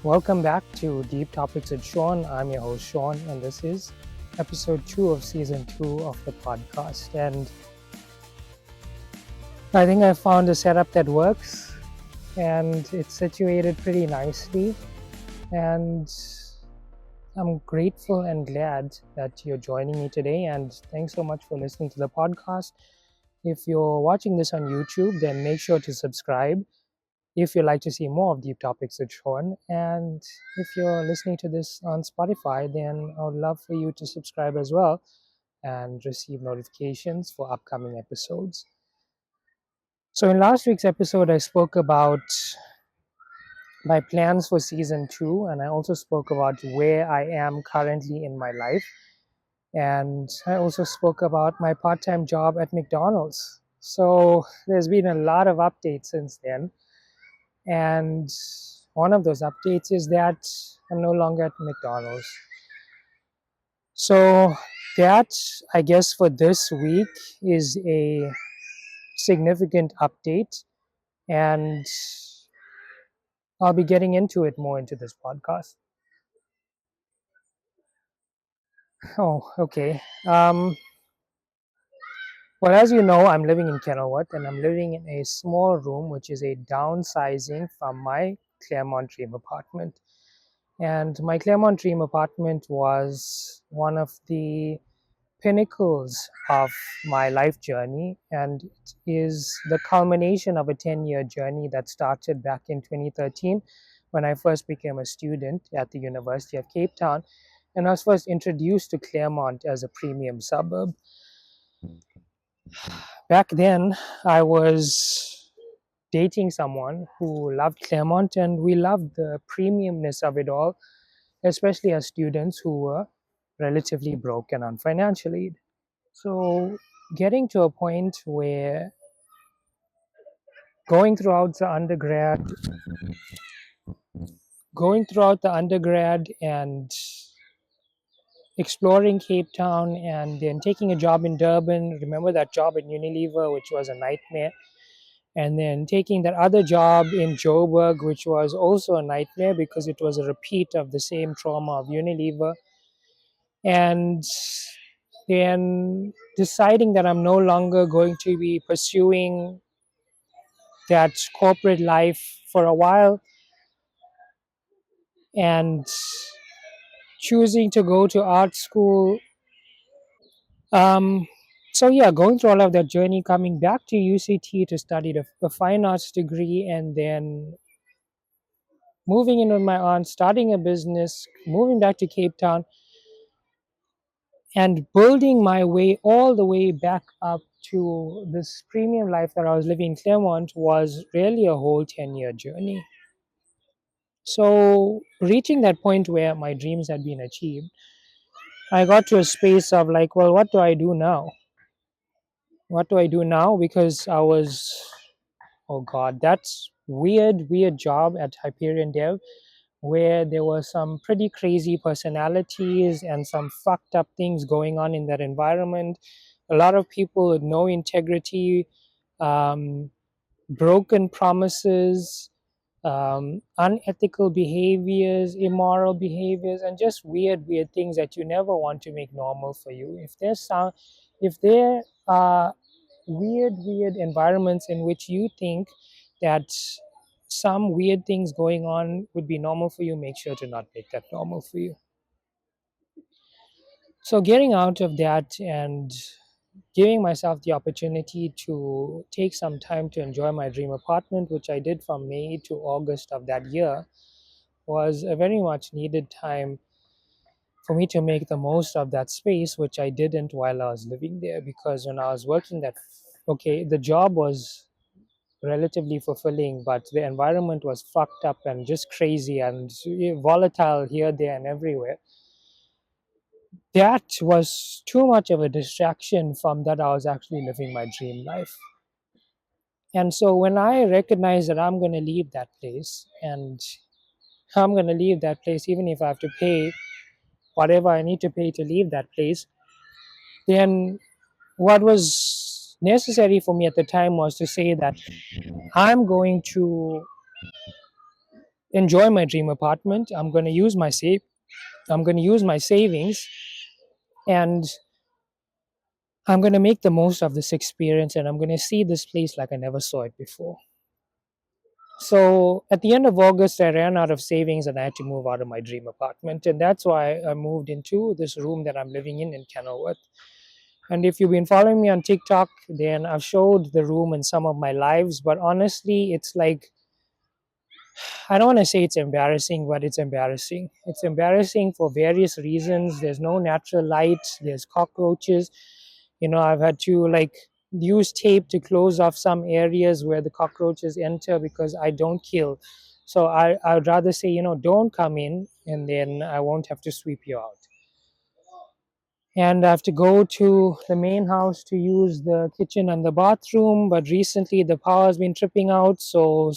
Welcome back to Deep Topics with Shaun. I'm your host, Shaun, and this is episode 2 of season 2 of the podcast. And I think I found a setup that works and it's situated pretty nicely. And I'm grateful and glad that you're joining me today. And thanks so much for listening to the podcast. If you're watching this on YouTube, then make sure to subscribe if you'd like to see more of Deep Topics with Shaun. And if you're listening to this on Spotify, then I would love for you to subscribe as well and receive notifications for upcoming episodes. So, in last week's episode, I spoke about my plans for season 2, and I also spoke about where I am currently in my life. And I also spoke about my part time job at McDonald's. So, there's been a lot of updates since then. And one of those updates is that I'm no longer at McDonald's. So that, I guess, for this week is a significant update, and I'll be getting into it more into this podcast. Oh, okay. Well, as you know, I'm living in Kenilworth, and I'm living in a small room, which is a downsizing from my Claremont Dream apartment. And my Claremont Dream apartment was one of the pinnacles of my life journey, and it is the culmination of a 10-year journey that started back in 2013 when I first became a student at the University of Cape Town, and I was first introduced to Claremont as a premium suburb. Back then, I was dating someone who loved Claremont, and we loved the premiumness of it all, especially as students who were relatively broke and on financial aid. So, getting to a point where going throughout the undergrad, going throughout the undergrad and exploring Cape Town and then taking a job in Durban. Remember that job at Unilever, which was a nightmare. And then taking that other job in Joburg, which was also a nightmare because it was a repeat of the same trauma of Unilever. And then deciding that I'm no longer going to be pursuing that corporate life for a while and choosing to go to art school. Um, so yeah, going through all of that journey, coming back to UCT to study the fine arts degree, and then moving in with my aunt, starting a business, moving back to Cape Town, and building my way all the way back up to this premium life that I was living in Claremont was really a whole 10-year journey. So reaching that point where my dreams had been achieved, I got to a space of like, well, what do I do now? What do I do now? Because I was, oh God, that's weird job at Hyperion Dev where there were some pretty crazy personalities and some fucked up things going on in that environment. A lot of people with no integrity, um, broken promises, unethical behaviors, immoral behaviors, and just weird things that you never want to make normal for you. If there are weird environments in which you think that some weird things going on would be normal for you, make sure to not make that normal for you. So getting out of that and giving myself the opportunity to take some time to enjoy my dream apartment, which I did from May to August of that year, was a very much needed time for me to make the most of that space, which I didn't while I was living there. Because when I was working okay, the job was relatively fulfilling, but the environment was fucked up and just crazy and volatile here, there, and everywhere. That was too much of a distraction from that I was actually living my dream life. And so when I recognize that I'm going to leave that place, and I'm going to leave that place even if I have to pay whatever I need to pay to leave that place, then what was necessary for me at the time was to say that I'm going to enjoy my dream apartment. I'm going to use my savings, and I'm going to make the most of this experience, and I'm going to see this place like I never saw it before. So at the end of August, I ran out of savings and I had to move out of my dream apartment. And that's why I moved into this room that I'm living in Kenilworth. And if you've been following me on TikTok, then I've showed the room in some of my lives. But honestly, it's like, I don't want to say it's embarrassing, but it's embarrassing. It's embarrassing for various reasons. There's no natural light, there's cockroaches. I've had to like use tape to close off some areas where the cockroaches enter because I don't kill. So I would rather say, don't come in, and then I won't have to sweep you out. And I have to go to the main house to use the kitchen and the bathroom. But recently the power has been tripping out, so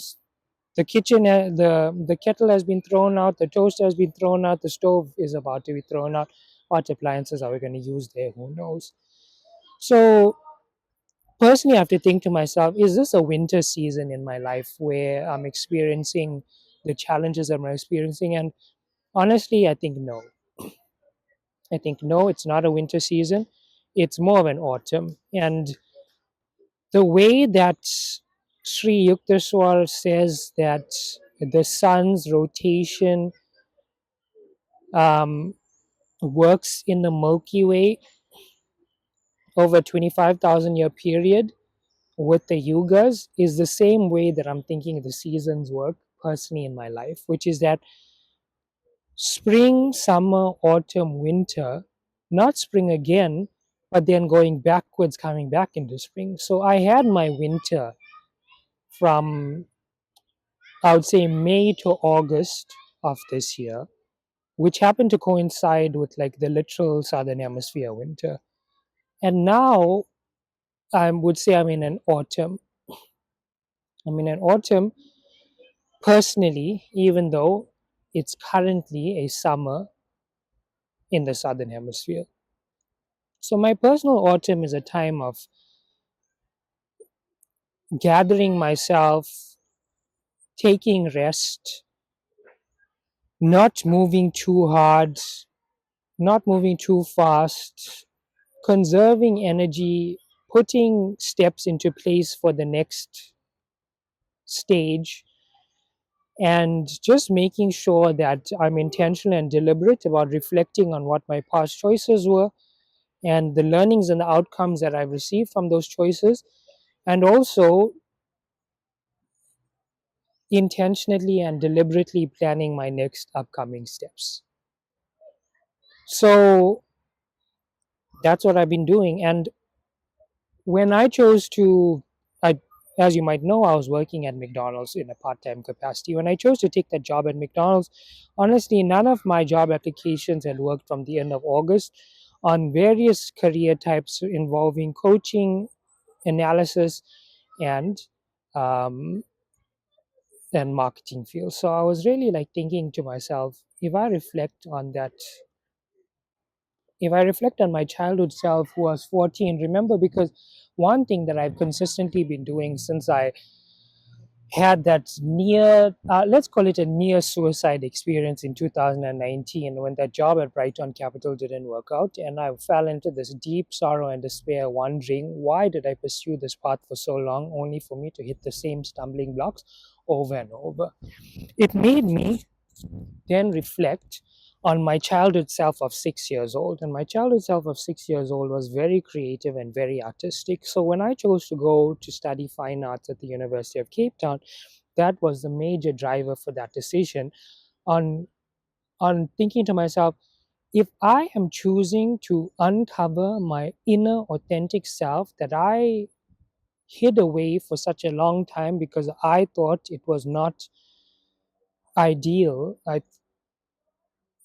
the kitchen, the kettle has been thrown out, the toaster has been thrown out, the stove is about to be thrown out. What appliances are we going to use there? Who knows? So personally, I have to think to myself, is this a winter season in my life where I'm experiencing the challenges I'm experiencing? And honestly, I think no. I think no, it's not a winter season. It's more of an autumn. And the way that Sri Yukteswar says that the sun's rotation um, works in the Milky Way over a 25,000 year period with the yugas is the same way that I'm thinking the seasons work personally in my life, which is that spring, summer, autumn, winter, not spring again, but then going backwards, coming back into spring. So I had my winter from, I would say, May to August of this year, which happened to coincide with like the literal southern hemisphere winter. And now I would say I'm in an autumn. I'm in an autumn personally, even though it's currently a summer in the southern hemisphere. So my personal autumn is a time of gathering myself, taking rest, not moving too hard, not moving too fast, conserving energy, putting steps into place for the next stage, and just making sure that I'm intentional and deliberate about reflecting on what my past choices were and the learnings and the outcomes that I've received from those choices, and also intentionally and deliberately planning my next upcoming steps. So that's what I've been doing. And when I chose to, I, as you might know, I was working at McDonald's in a part time capacity. When I chose to take that job at McDonald's, honestly, none of my job applications had worked from the end of August on various career types involving coaching, analysis, and um, and marketing field. So I was really like thinking to myself, if I reflect on my childhood self who was 14, remember, because one thing that I've consistently been doing since I had that near, let's call it a near suicide experience in 2019 when that job at Brighton Capital didn't work out. And I fell into this deep sorrow and despair, wondering why did I pursue this path for so long only for me to hit the same stumbling blocks over and over. It made me then reflect on my childhood self of 6 years old. And my childhood self of 6 years old was very creative and very artistic. So when I chose to go to study fine arts at the University of Cape Town, that was the major driver for that decision on on thinking to myself, if I am choosing to uncover my inner authentic self that I hid away for such a long time because I thought it was not ideal,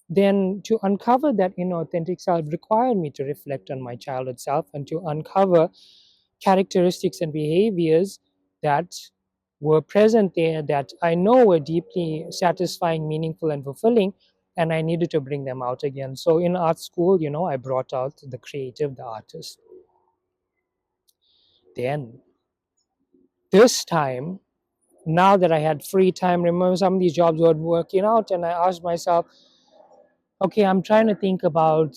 then to uncover that inauthentic self required me to reflect on my childhood self and to uncover characteristics and behaviors that were present there that I know were deeply satisfying, meaningful, and fulfilling, and I needed to bring them out again. So in art school, I brought out the creative, the artist. Then, this time, now that I had free time, remember some of these jobs weren't working out, and I asked myself, okay, I'm trying to think about,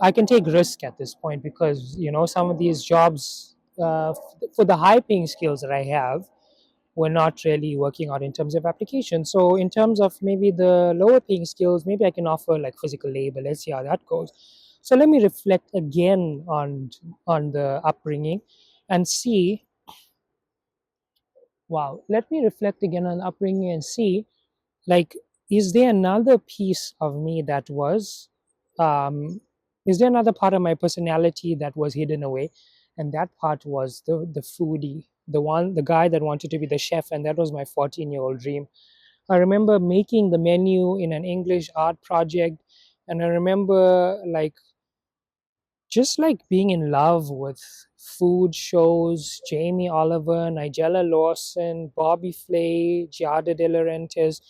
I can take risk at this point because, some of these jobs, for the high paying skills that I have, were not really working out in terms of application. So in terms of maybe the lower paying skills, maybe I can offer like physical labor. Let's see how that goes. So let me reflect again on the upbringing and see. Wow, let me reflect again on upbringing and see, like, is there another piece of me that was, um, is there another part of my personality that was hidden away? And that part was the foodie, the guy that wanted to be the chef, and that was my 14-year-old dream. I remember making the menu in an English art project, and I remember just like being in love with food shows, Jamie Oliver, Nigella Lawson, Bobby Flay, Giada De Laurentiis.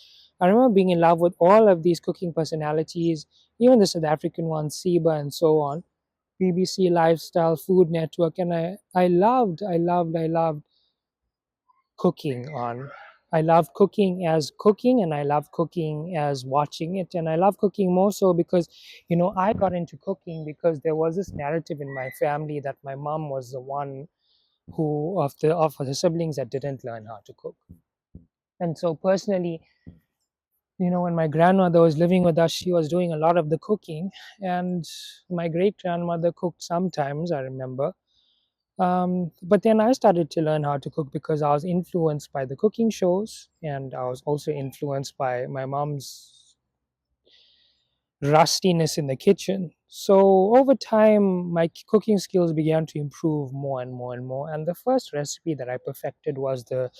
I remember being in love with all of these cooking personalities, even the South African ones, Siba and so on, BBC Lifestyle, Food Network, and I loved cooking on. I love cooking as cooking, and I love cooking as watching it. And I love cooking more so because, I got into cooking because there was this narrative in my family that my mom was the one who of the siblings that didn't learn how to cook. And so personally, when my grandmother was living with us, she was doing a lot of the cooking, and my great grandmother cooked sometimes, I remember. But then I started to learn how to cook because I was influenced by the cooking shows, and I was also influenced by my mom's rustiness in the kitchen. So over time, my cooking skills began to improve more and more and more. And the first recipe that I perfected was the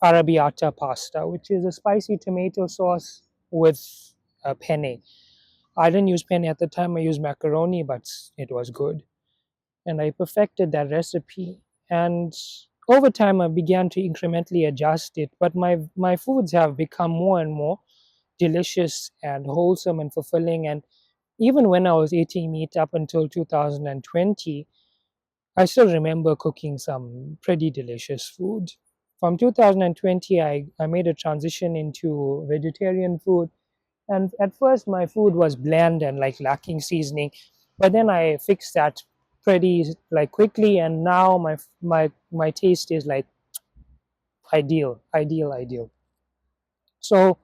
arrabbiata pasta, which is a spicy tomato sauce with penne. I didn't use penne at the time; I used macaroni, but it was good, and I perfected that recipe. And over time, I began to incrementally adjust it. But my foods have become more and more delicious and wholesome and fulfilling. And even when I was eating meat up until 2020, I still remember cooking some pretty delicious food. From 2020, I made a transition into vegetarian food, and at first, my food was bland and like lacking seasoning, but then I fixed that pretty like quickly, and now my taste is like ideal, ideal, ideal. So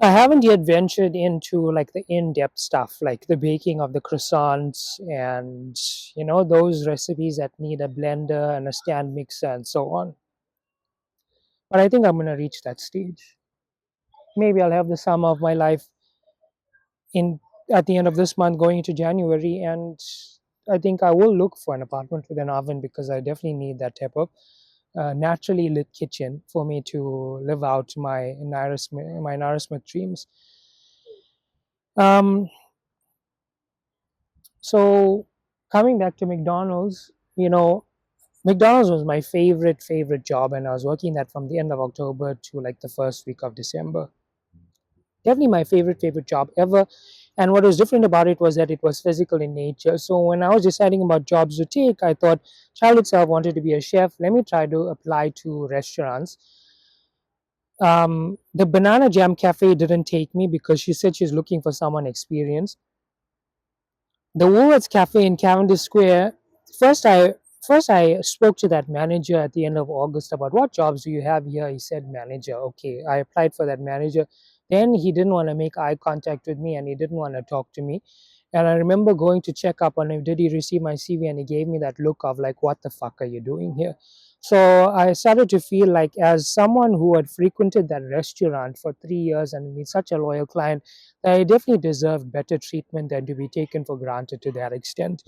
I haven't yet ventured into like the in-depth stuff, like the baking of the croissants and those recipes that need a blender and a stand mixer and so on. But I think I'm gonna reach that stage. Maybe I'll have the summer of my life in at the end of this month going into January, and I think I will look for an apartment with an oven because I definitely need that type of naturally lit kitchen for me to live out my nourishment dreams. Um, so coming back to McDonald's, McDonald's was my favorite job, and I was working that from the end of October to like the first week of December. Definitely my favorite job ever. And what was different about it was that it was physical in nature. So when I was deciding about jobs to take, I thought child itself wanted to be a chef. Let me try to apply to restaurants. The Banana Jam Cafe didn't take me because she said she's looking for someone experienced. The Woolworths Cafe in Cavendish Square. First, I first I spoke to that manager at the end of August about what jobs do you have here. He said manager. Okay, I applied for that manager. Then he didn't want to make eye contact with me and he didn't want to talk to me. And I remember going to check up on him. Did he receive my CV? And he gave me that look of like, what the fuck are you doing here? So I started to feel like, as someone who had frequented that restaurant for 3 years and been such a loyal client, that I definitely deserved better treatment than to be taken for granted to that extent.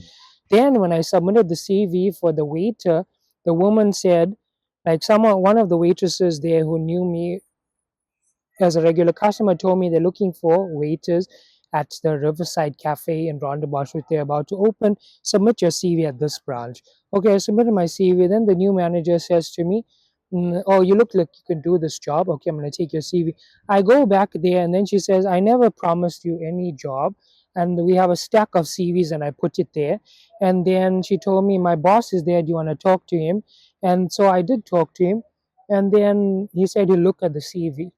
Then, when I submitted the CV for the waiter, the woman said, like, one of the waitresses there who knew me as a regular customer told me they're looking for waiters at the Riverside Cafe in Rondebosch, which they're about to open. Submit your CV at this branch. Okay, I submitted my CV. Then the new manager says to me, "Oh, you look like you could do this job. Okay, I'm going to take your CV." I go back there, and then she says, "I never promised you any job. and we have a stack of CVs, and I put it there. And then she told me, my boss is there, do you want to talk to him? And so I did talk to him, and then he said he'll look at the CV.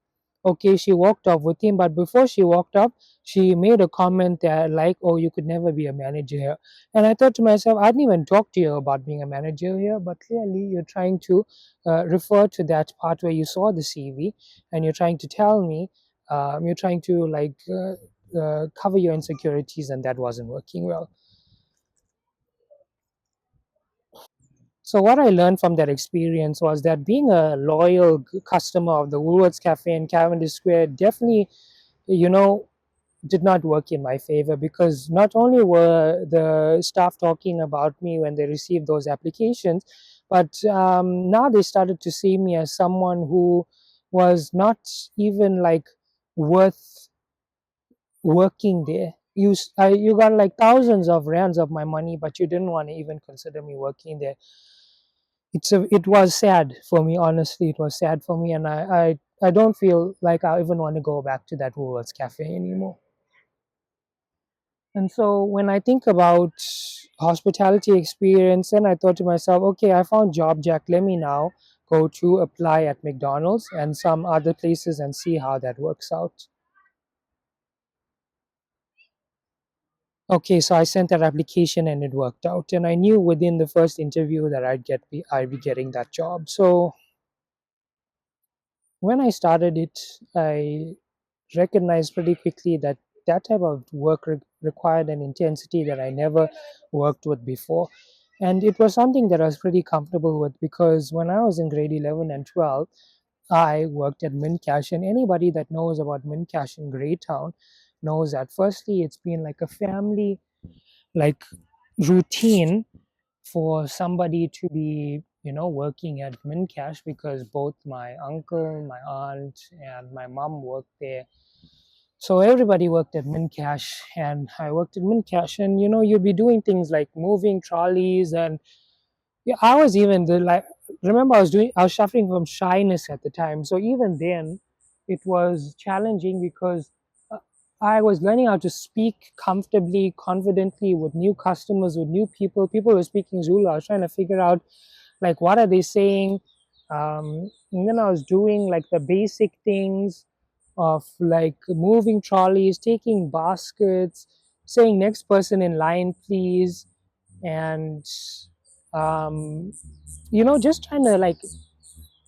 Okay, she walked off with him, but before she walked off, she made a comment that like, oh, you could never be a manager here. And I thought to myself, I didn't even talk to you about being a manager here, but clearly you're trying to refer to that part where you saw the CV, and you're trying to tell me, you're trying to like cover your insecurities, and that wasn't working well. So what I learned from that experience was that being a loyal customer of the Woolworths Cafe in Cavendish Square definitely, you know, did not work in my favor, because not only were the staff talking about me when they received those applications, but now they started to see me as someone who was not even like worth working there. You got like thousands of rands of my money, but you didn't want to even consider me working there. It was sad for me, honestly. It was sad for me, and I don't feel like I even want to go back to that Woolworths Cafe anymore. And so when I think about hospitality experience, then I thought to myself, okay, I found job jack. Let me now go to apply at McDonald's and some other places and see how that works out. Okay, so I sent that application and it worked out. And I knew within the first interview that I'd be getting that job. So when I started it, I recognized pretty quickly that that type of work required an intensity that I never worked with before. And it was something that I was pretty comfortable with, because when I was in grade 11 and 12, I worked at Mincash. And anybody that knows about Mincash in Greytown knows that firstly, it's been like a family like routine for somebody to be, working at Mincash, because both my uncle, my aunt, and my mom worked there. So everybody worked at Mincash, and I worked at Mincash. And you'd be doing things like moving trolleys, and yeah, I was even the like. Remember, I was suffering from shyness at the time. So even then, it was challenging, because uh, I was learning how to speak comfortably, confidently with new customers, with new people. People were speaking Zulu. I was trying to figure out like what are they saying. And then I was doing like the basic things of like moving trolleys, taking baskets, saying next person in line, please, and um, just trying to like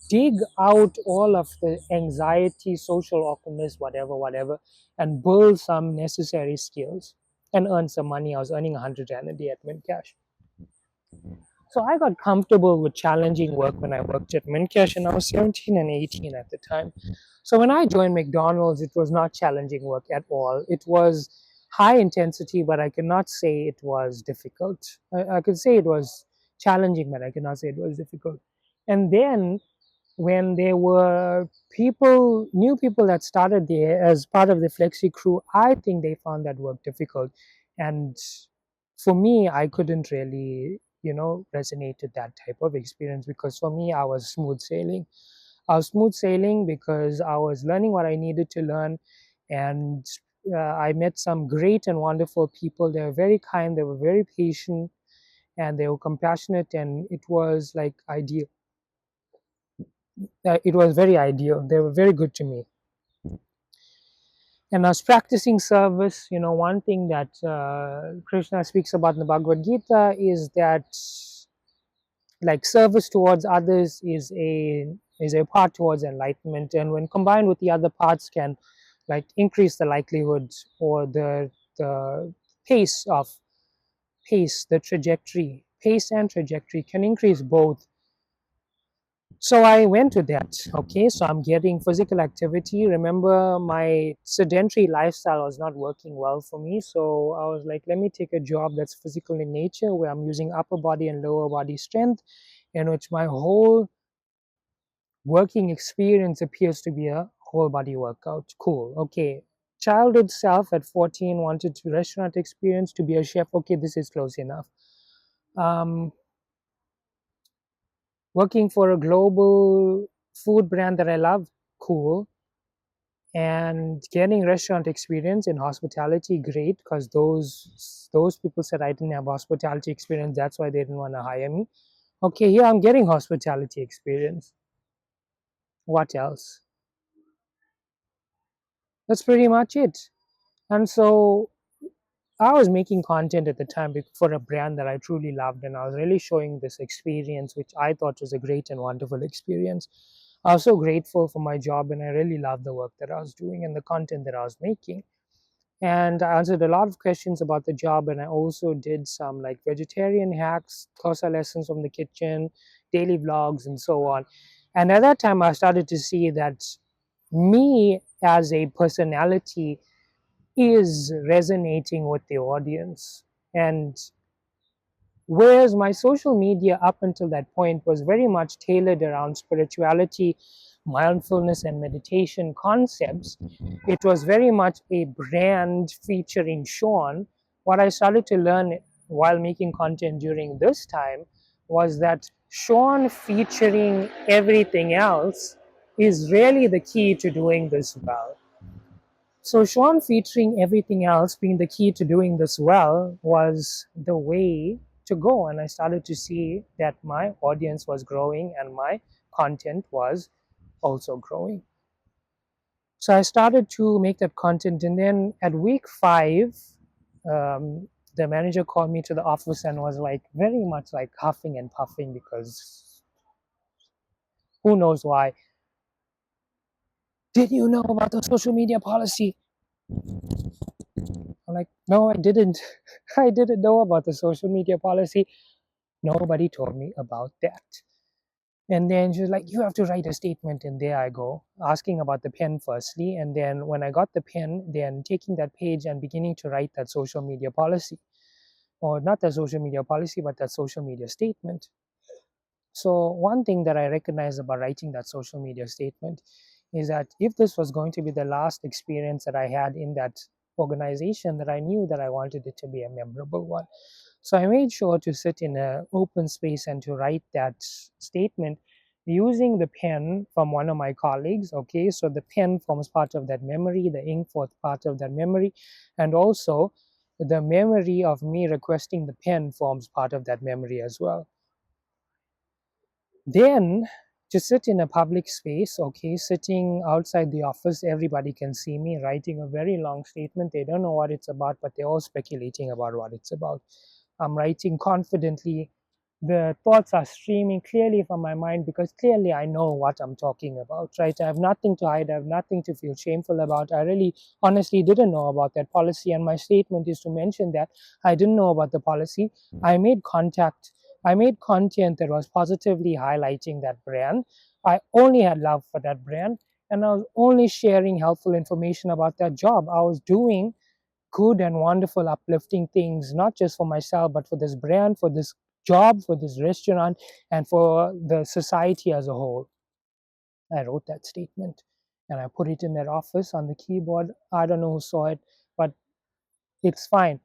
dig out all of the anxiety, social awkwardness, whatever, and build some necessary skills and earn some money. I was earning 100 Rand a day at Mincash. So I got comfortable with challenging work when I worked at Mincash, and I was 17 and 18 at the time. So when I joined McDonald's, it was not challenging work at all. It was high intensity, but I cannot say it was difficult. I could say it was challenging, but I cannot say it was difficult. And then when there were new people that started there as part of the Flexi crew, I think they found that work difficult. And for me, I couldn't really, resonate with that type of experience, because for me, I was smooth sailing. I was smooth sailing because I was learning what I needed to learn. And I met some great and wonderful people. They were very kind, they were very patient, and they were compassionate, and it was like ideal. It was very ideal. They were very good to me. And I was practicing service. One thing that Krishna speaks about in the Bhagavad Gita is that like service towards others is a path towards enlightenment, and when combined with the other parts can like increase the likelihood, or the pace of the trajectory, pace and trajectory can increase both. So I went to that. Okay, so I'm getting physical activity. Remember, my sedentary lifestyle was not working well for me. So I was like, let me take a job that's physical in nature, where I'm using upper body and lower body strength, in which my whole working experience appears to be a whole body workout. Cool. Okay. Childhood self at 14 wanted to restaurant experience, to be a chef. Okay, this is close enough. Um, Working for a global food brand that I love. Cool. And getting restaurant experience in hospitality, great, because those people said I didn't have hospitality experience, that's why they didn't want to hire me. Okay, here I'm getting hospitality experience. What else? That's pretty much it. And so I was making content at the time for a brand that I truly loved, and I was really showing this experience, which I thought was a great and wonderful experience. I was so grateful for my job, and I really loved the work that I was doing and the content that I was making. And I answered a lot of questions about the job, and I also did some like vegetarian hacks, Kosa lessons from the kitchen, daily vlogs, and so on. And at that time, I started to see that me as a personality is resonating with the audience. And whereas my social media up until that point was very much tailored around spirituality, mindfulness, and meditation concepts, it was very much a brand featuring Shaun. What I started to learn while making content during this time was that Shaun featuring everything else is really the key to doing this well. So Shaun featuring everything else being the key to doing this well was the way to go. And I started to see that my audience was growing and my content was also growing. So I started to make that content. And then at week 5, the manager called me to the office and was like very much like huffing and puffing because who knows why. Did you know about the social media policy? I'm like, no, I didn't. I didn't know about the social media policy. Nobody told me about that. And then she was like, you have to write a statement. And there I go, asking about the pen firstly. And then when I got the pen, then taking that page and beginning to write that social media policy. Or not the social media policy, but that social media statement. So, one thing that I recognize about writing that social media statement is that if this was going to be the last experience that I had in that organization, that I knew that I wanted it to be a memorable one. So I made sure to sit in an open space and to write that statement using the pen from one of my colleagues. Okay, so the pen forms part of that memory, the ink forms part of that memory, and also the memory of me requesting the pen forms part of that memory as well. Then to sit in a public space, okay, sitting outside the office, everybody can see me writing a very long statement. They don't know what it's about, but they're all speculating about what it's about. I'm writing confidently. The thoughts are streaming clearly from my mind because clearly I know what I'm talking about, right? I have nothing to hide. I have nothing to feel shameful about. I really honestly didn't know about that policy. And my statement is to mention that I didn't know about the policy. I made contact. I made content that was positively highlighting that brand. I only had love for that brand. And I was only sharing helpful information about that job. I was doing good and wonderful, uplifting things, not just for myself, but for this brand, for this job, for this restaurant, and for the society as a whole. I wrote that statement and I put it in that office on the keyboard. I don't know who saw it, but it's fine.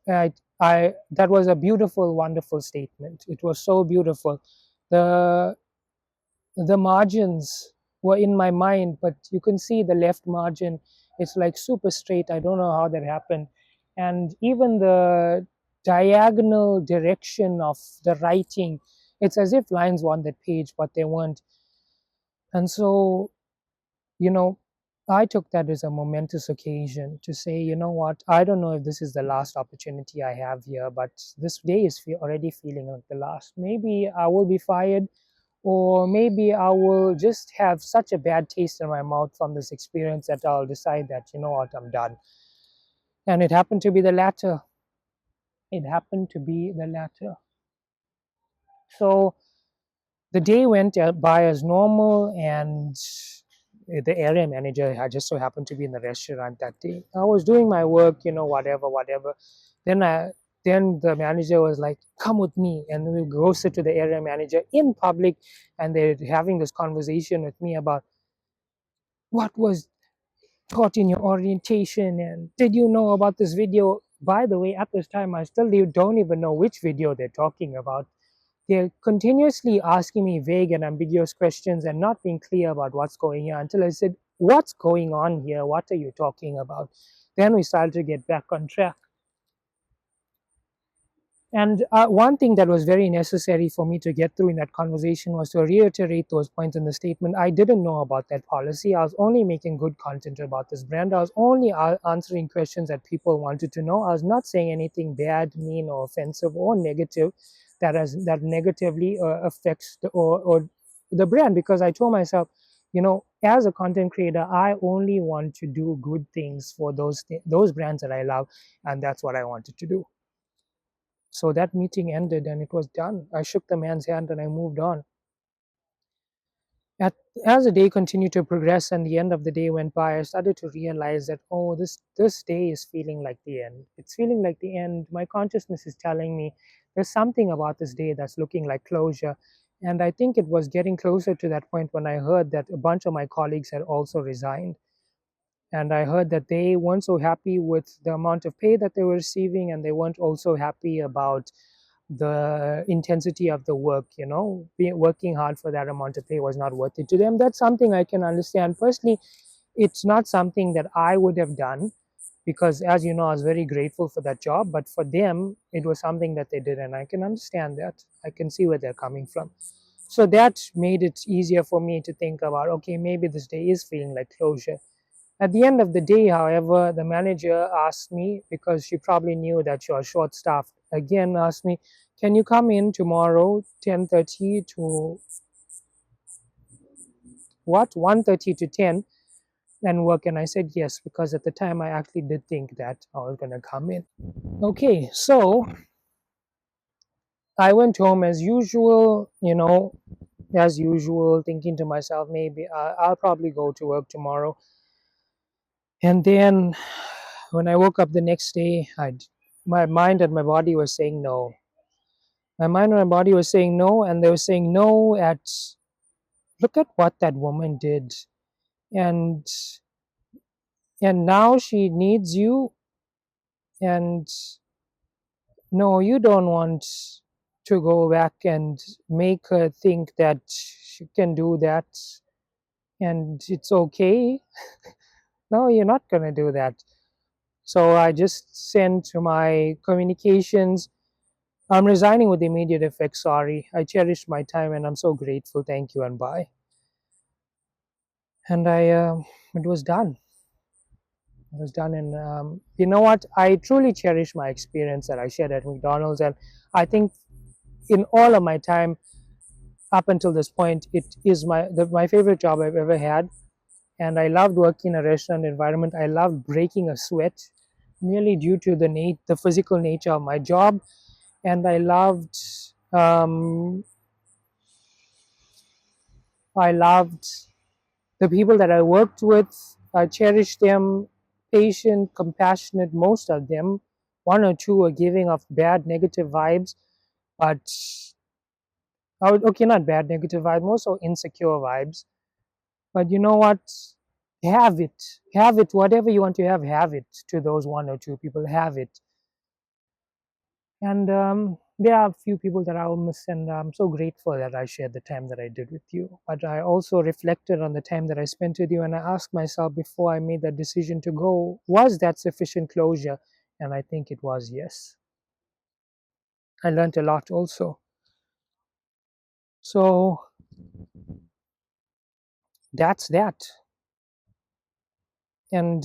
That was a beautiful, wonderful statement. It was so beautiful. The the margins were in my mind, but you can see the left margin, it's like super straight. I don't know how that happened. And even the diagonal direction of the writing, it's as if lines were on that page, but they weren't. And so, you know, I took that as a momentous occasion to say, you know what, I don't know if this is the last opportunity I have here, but this day is already feeling like the last. Maybe I will be fired, or maybe I will just have such a bad taste in my mouth from this experience that I'll decide that, you know what, I'm done. And it happened to be the latter. It happened to be the latter. So the day went by as normal, and the area manager had just so happened to be in the restaurant that day. I was doing my work, you know, whatever. Then I, then the manager was like, "Come with me," and we go sit to the area manager in public, and they're having this conversation with me about what was taught in your orientation, and did you know about this video? By the way, at this time, I still don't even know which video they're talking about. They're continuously asking me vague and ambiguous questions and not being clear about what's going on until I said, what's going on here? What are you talking about? Then we started to get back on track. And one thing that was very necessary for me to get through in that conversation was to reiterate those points in the statement. I didn't know about that policy. I was only making good content about this brand. I was only answering questions that people wanted to know. I was not saying anything bad, mean, or offensive or negative that negatively affects or the brand, because I told myself, as a content creator, I only want to do good things for those brands that I love, and that's what I wanted to do. So that meeting ended and it was done. I shook the man's hand and I moved on. At, as the day continued to progress and the end of the day went by, I started to realize that, oh, this day is feeling like the end. It's feeling like the end. My consciousness is telling me there's something about this day that's looking like closure. And I think it was getting closer to that point when I heard that a bunch of my colleagues had also resigned. And I heard that they weren't so happy with the amount of pay that they were receiving, and they weren't also happy about the intensity of the work. Working hard for that amount of pay was not worth it to them. That's something I can understand. Personally, it's not something that I would have done, because, as you know, I was very grateful for that job, but for them it was something that they did, and I can understand that. I can see where they're coming from. So that made it easier for me to think about, okay, maybe this day is feeling like closure. At the end of the day, however, the manager asked me, because she probably knew that she was short staffed, again asked me, can you come in tomorrow 10:30 to what 1:30 to 10 and work? And I said yes, because at the time I actually did think that I was going to come in. Okay, so I went home as usual, thinking to myself, maybe I'll probably go to work tomorrow. And then when I woke up the next day, my mind and my body were saying no. My mind and my body were saying no, and they were saying no at, look at what that woman did. And now she needs you, and no, you don't want to go back and make her think that she can do that and it's okay. No, you're not going to do that. So I just sent my communications, I'm resigning with immediate effect. Sorry. I cherished my time and I'm so grateful. Thank you and bye. And it was done. It was done. And you know what? I truly cherish my experience that I shared at McDonald's. And I think in all of my time up until this point, it is my favorite job I've ever had. And I loved working in a restaurant environment. I loved breaking a sweat merely due to the physical nature of my job. And um, I loved the people that I worked with. I cherished them, patient, compassionate, most of them. One or two were giving off bad, negative vibes, but okay, not bad, negative vibes, more so insecure vibes. But you know what? Have it, whatever you want to have it to those one or two people, have it. And there are a few people that I will miss, and I'm so grateful that I shared the time that I did with you. But I also reflected on the time that I spent with you, and I asked myself before I made that decision to go, was that sufficient closure? And I think it was, yes. I learned a lot also. So that's that. And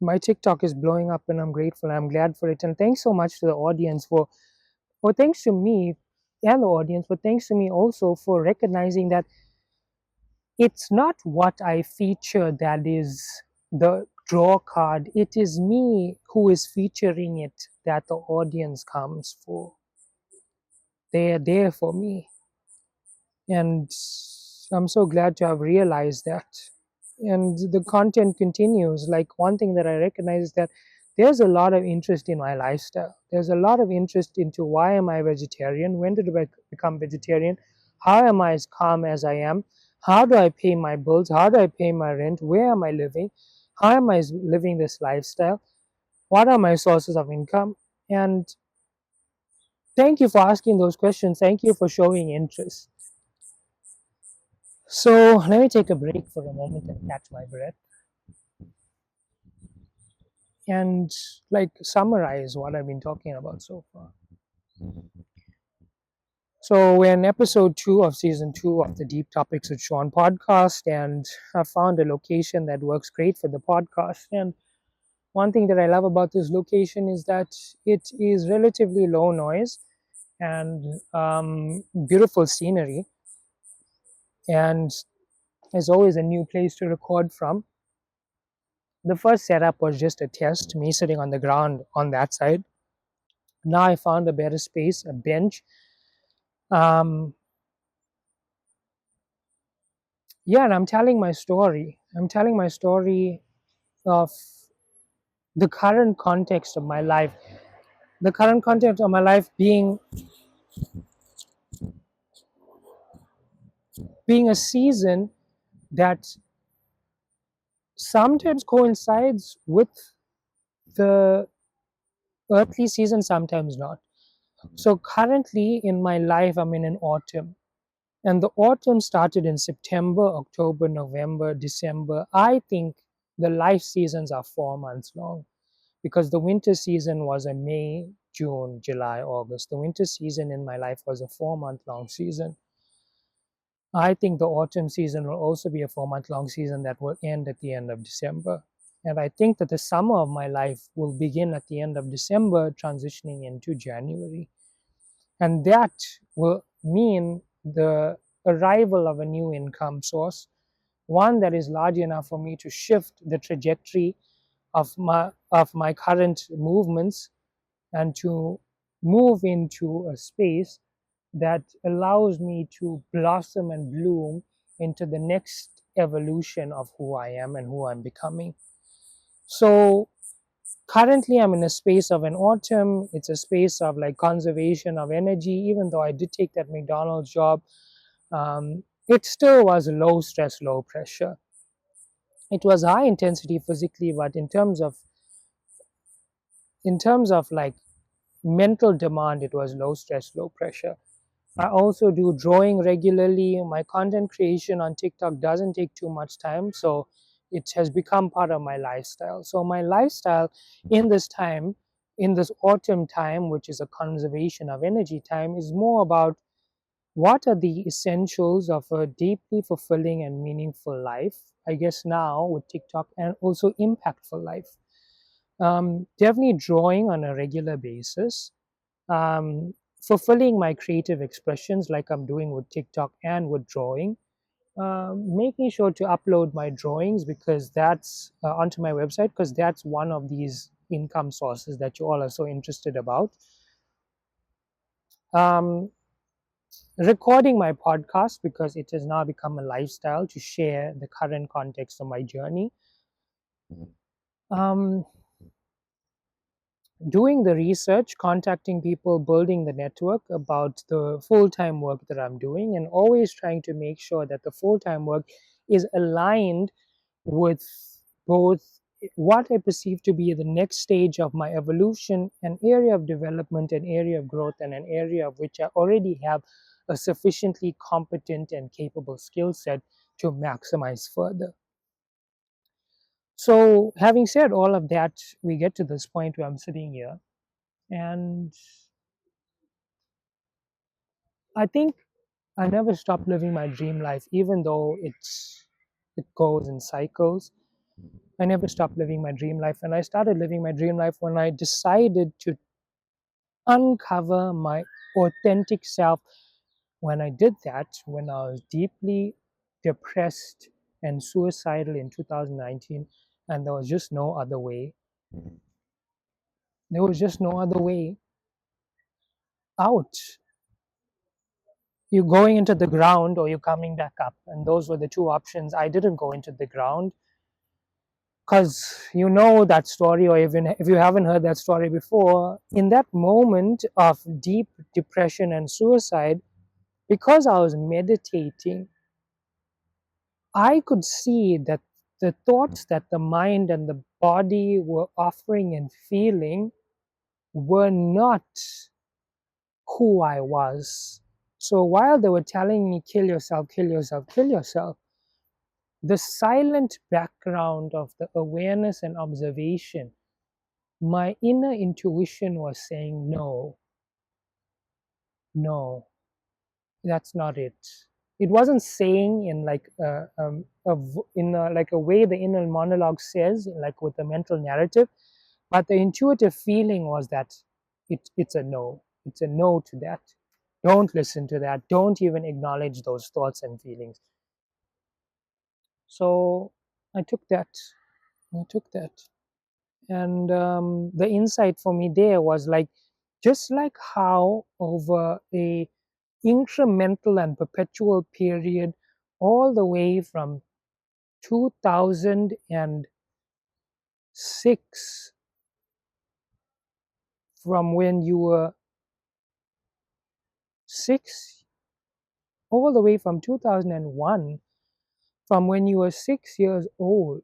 my TikTok is blowing up, and I'm grateful. I'm glad for it. And thanks so much to the audience thanks to me and the audience, but thanks to me also for recognizing that it's not what I feature that is the draw card. It is me who is featuring it that the audience comes for. They are there for me. And I'm so glad to have realized that. And the content continues. Like, one thing that I recognize is that there's a lot of interest in my lifestyle. There's a lot of interest into why am I vegetarian? When did I become vegetarian? How am I as calm as I am? How do I pay my bills? How do I pay my rent? Where am I living? How am I living this lifestyle? What are my sources of income? And thank you for asking those questions. Thank you for showing interest. So let me take a break for a moment and catch my breath and like summarize what I've been talking about so far. So we're in episode 2 of season 2 of the Deep Topics with Shaun podcast, and I found a location that works great for the podcast. And one thing that I love about this location is that it is relatively low noise and beautiful scenery, and there's always a new place to record from. The first setup was just a test, me sitting on the ground on that side. Now I found a better space, a bench. Um, yeah, and I'm telling my story. I'm telling my story of the current context of my life. The current context of my life being a season that sometimes coincides with the earthly season, sometimes not. So currently in my life, I'm in an autumn. And the autumn started in September, October, November, December. I think the life seasons are 4 months long because the winter season was a May, June, July, August. The winter season in my life was a 4 month long season. I think the autumn season will also be a 4 month long season that will end at the end of December. And I think that the summer of my life will begin at the end of December, transitioning into January. And that will mean the arrival of a new income source, one that is large enough for me to shift the trajectory of my current movements and to move into a space that allows me to blossom and bloom into the next evolution of who I am and who I'm becoming. So currently I'm in a space of an autumn. It's a space of like conservation of energy. Even though I did take that McDonald's job, it still was low stress, low pressure. It was high intensity physically, but in terms of like mental demand, it was low stress, low pressure. I also do drawing regularly. My content creation on TikTok doesn't take too much time, so it has become part of my lifestyle. So my lifestyle in this time, in this autumn time, which is a conservation of energy time, is more about what are the essentials of a deeply fulfilling and meaningful life, I guess now with TikTok, and also impactful life. Definitely drawing on a regular basis, fulfilling my creative expressions like I'm doing with TikTok and with drawing, making sure to upload my drawings because that's onto my website because that's one of these income sources that you all are so interested about. Um, Recording my podcast because it has now become a lifestyle to share the current context of my journey. Um, Doing the research, contacting people, building the network about the full time work that I'm doing, and always trying to make sure that the full time work is aligned with both what I perceive to be the next stage of my evolution, an area of development, an area of growth, and an area of which I already have a sufficiently competent and capable skill set to maximize further. So, having said all of that, we get to this point where I'm sitting here and I think I never stopped living my dream life, even though it goes in cycles. I never stopped living my dream life, and I started living my dream life when I decided to uncover my authentic self. When I did that, when I was deeply depressed and suicidal in 2019, and there was just no other way. There was just no other way out. You're going into the ground or you're coming back up, and those were the two options. I didn't go into the ground because you know that story, or even if you haven't heard that story before, in that moment of deep depression and suicide, because I was meditating, I could see that the thoughts that the mind and the body were offering and feeling were not who I was. So while they were telling me, kill yourself, kill yourself, kill yourself, the silent background of the awareness and observation, my inner intuition was saying, no, no, that's not it. It wasn't saying in like like a way the inner monologue says, like with the mental narrative, but the intuitive feeling was that it's a no. It's a no to that. Don't listen to that. Don't even acknowledge those thoughts and feelings. So I took that. I took that. And the insight for me there was like, just like how over a incremental and perpetual period, all the way from 2006, from when you were 6, all the way from 2001, from when you were 6 years old,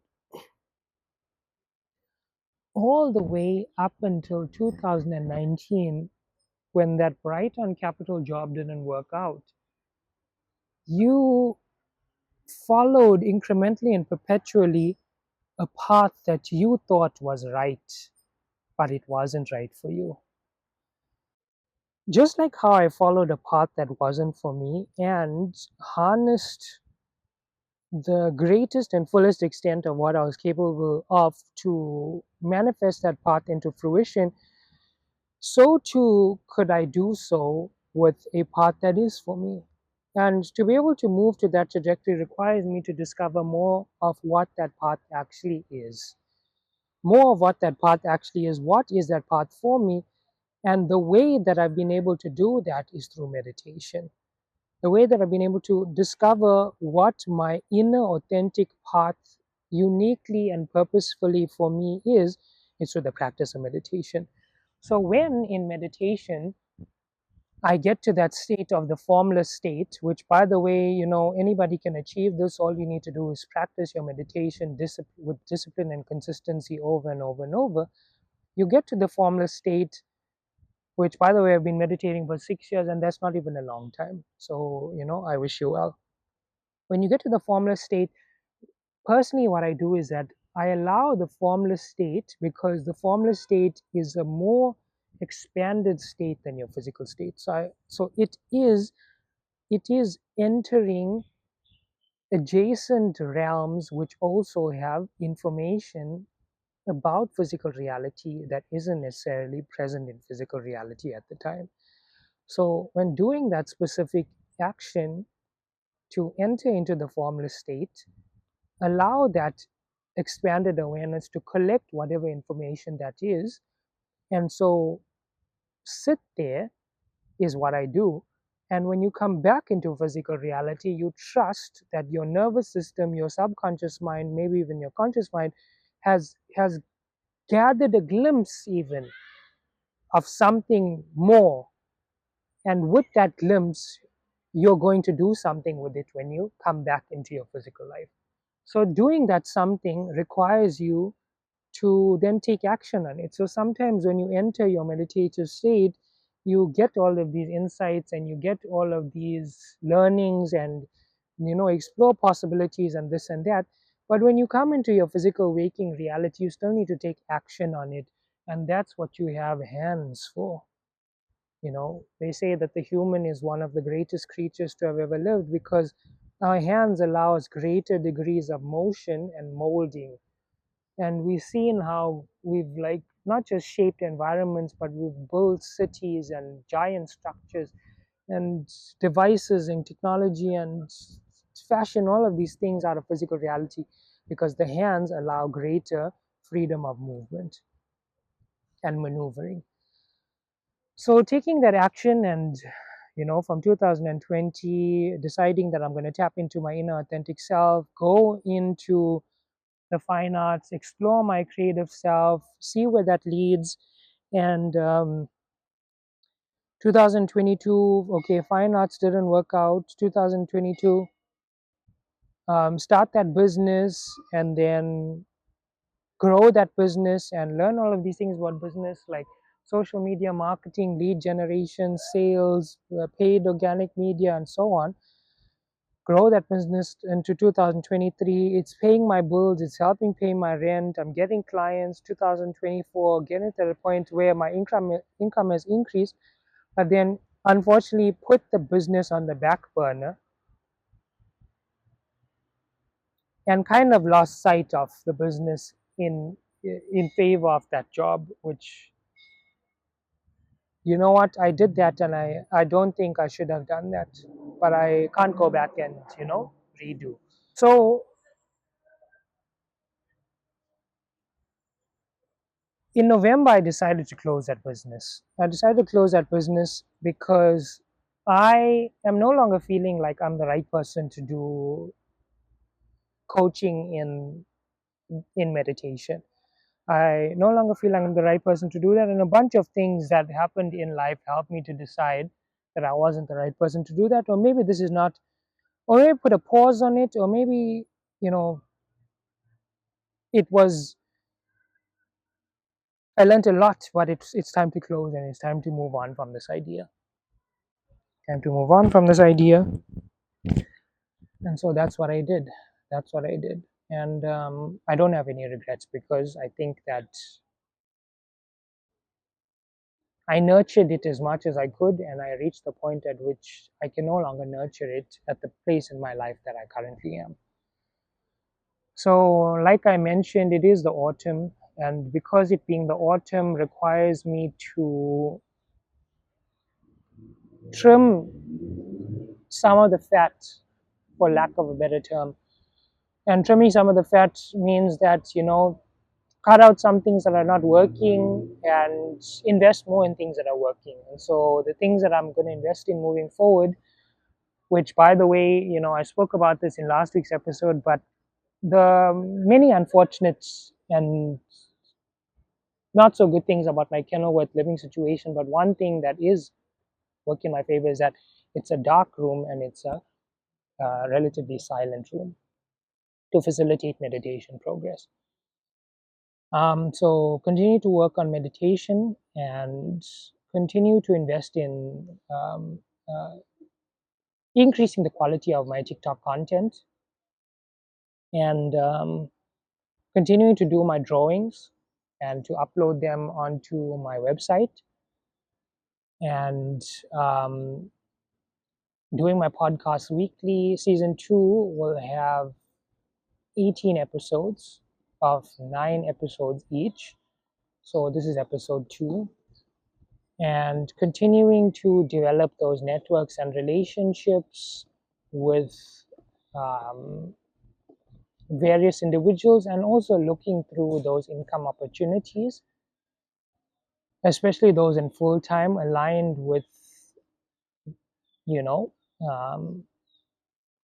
all the way up until 2019, when that Brighton Capital job didn't work out, you followed incrementally and perpetually a path that you thought was right, but it wasn't right for you. Just like how I followed a path that wasn't for me and harnessed the greatest and fullest extent of what I was capable of to manifest that path into fruition, so too could I do so with a path that is for me. And to be able to move to that trajectory requires me to discover more of what that path actually is. More of what that path actually is. What is that path for me? And the way that I've been able to do that is through meditation. The way that I've been able to discover what my inner authentic path uniquely and purposefully for me is through the practice of meditation. So when in meditation, I get to that state of the formless state, which, by the way, anybody can achieve this. All you need to do is practice your meditation with discipline and consistency over and over and over. You get to the formless state, which, by the way, I've been meditating for 6 years, and that's not even a long time. So, I wish you well. When you get to the formless state, personally, what I do is that I allow the formless state, because the formless state is a more expanded state than your physical state. So it is entering adjacent realms which also have information about physical reality that isn't necessarily present in physical reality at the time. So when doing that specific action to enter into the formless state, allow that expanded awareness to collect whatever information that is. And so sit there is what I do. And when you come back into physical reality, you trust that your nervous system, your subconscious mind, maybe even your conscious mind, has gathered a glimpse even of something more. And with that glimpse, you're going to do something with it when you come back into your physical life. So doing that something requires you to then take action on it. So sometimes when you enter your meditative state, you get all of these insights and you get all of these learnings and explore possibilities and this and that. But when you come into your physical waking reality, you still need to take action on it. And that's what you have hands for. They say that the human is one of the greatest creatures to have ever lived because our hands allow us greater degrees of motion and molding. And we've seen how we've like not just shaped environments, but we've built cities and giant structures and devices and technology and fashion all of these things out of physical reality because the hands allow greater freedom of movement and maneuvering. So taking that action and from 2020 deciding that I'm going to tap into my inner authentic self, go into the fine arts, explore my creative self, see where that leads. And 2022, okay, fine arts didn't work out. 2022, start that business and then grow that business and learn all of these things about business, like social media marketing, lead generation, sales, paid organic media, and so on, grow that business into 2023. It's paying my bills, it's helping pay my rent, I'm getting clients. 2024, getting to the point where my income has increased, but then unfortunately put the business on the back burner and kind of lost sight of the business in favor of that job, which, you know what, I did that, and I don't think I should have done that, but I can't go back and redo. So in November, I decided to close that business. I decided to close that business because I am no longer feeling like I'm the right person to do coaching in meditation. I no longer feel like I'm the right person to do that, and a bunch of things that happened in life helped me to decide that I wasn't the right person to do that, or maybe this is not, or maybe put a pause on it, or maybe you know it was, I learned a lot, but it's time to close and it's time to move on from this idea. Time to move on from this idea, and so that's what I did. That's what I did, and I don't have any regrets because I think that I nurtured it as much as I could, and I reached the point at which I can no longer nurture it at the place in my life that I currently am. So, like I mentioned, it is the autumn, and because it being the autumn requires me to trim some of the fat, for lack of a better term. And trimming some of the fat means that, cut out some things that are not working and invest more in things that are working. And so the things that I'm going to invest in moving forward, which by the way, I spoke about this in last week's episode, but the many unfortunate and not so good things about my Kenilworth living situation, but one thing that is working in my favor is that it's a dark room and it's a relatively silent room to facilitate meditation progress. So continue to work on meditation and continue to invest in uh, increasing the quality of my TikTok content and continuing to do my drawings and to upload them onto my website and doing my podcast weekly. Season 2 will have 18 episodes of 9 episodes each. So this is episode 2. And continuing to develop those networks and relationships with um, various individuals, and also looking through those income opportunities, especially those in full time, aligned with, you know, um,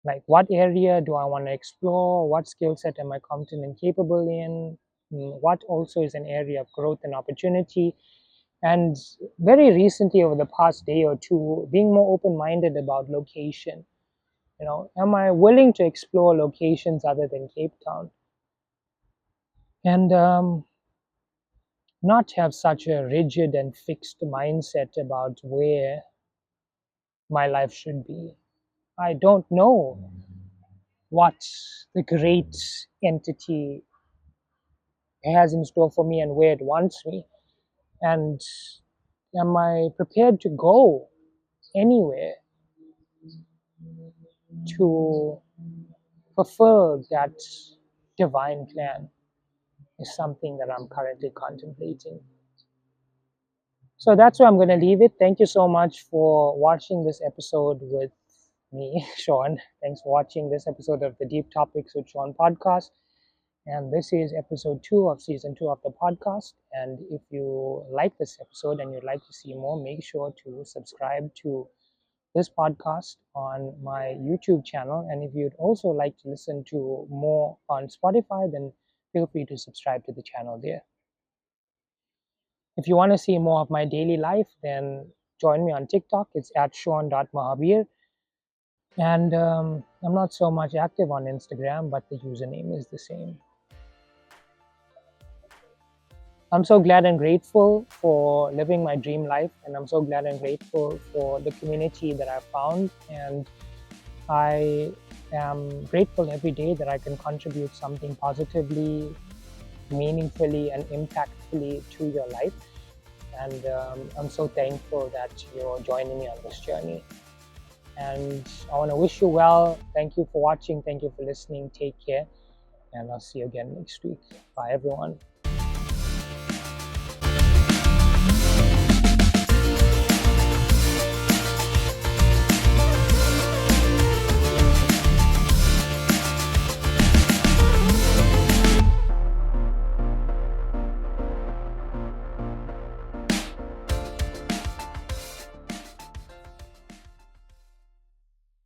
like what area do I want to explore, what skill set am I competent and capable in, what also is an area of growth and opportunity. And very recently, over the past day or two, being more open-minded about location. Am I willing to explore locations other than Cape Town? And not have such a rigid and fixed mindset about where my life should be. I don't know what the great entity has in store for me and where it wants me. And am I prepared to go anywhere to fulfill that divine plan? Is something that I'm currently contemplating. So that's where I'm going to leave it. Thank you so much for watching this episode with me, Shaun. Thanks for watching this episode of the Deep Topics with Shaun podcast. And this is episode 2 of season 2 of the podcast. And if you like this episode and you'd like to see more, make sure to subscribe to this podcast on my YouTube channel. And if you'd also like to listen to more on Spotify, then feel free to subscribe to the channel there. If you want to see more of my daily life, then join me on TikTok. It's at shaun.mahabir. And I'm not so much active on Instagram, but the username is the same. I'm so glad and grateful for living my dream life, and I'm so glad and grateful for the community that I found. And I am grateful every day that I can contribute something positively, meaningfully, and impactfully to your life. And I'm so thankful that you're joining me on this journey. And I want to wish you well. Thank you for watching. Thank you for listening. Take care. And I'll see you again next week. Bye, everyone.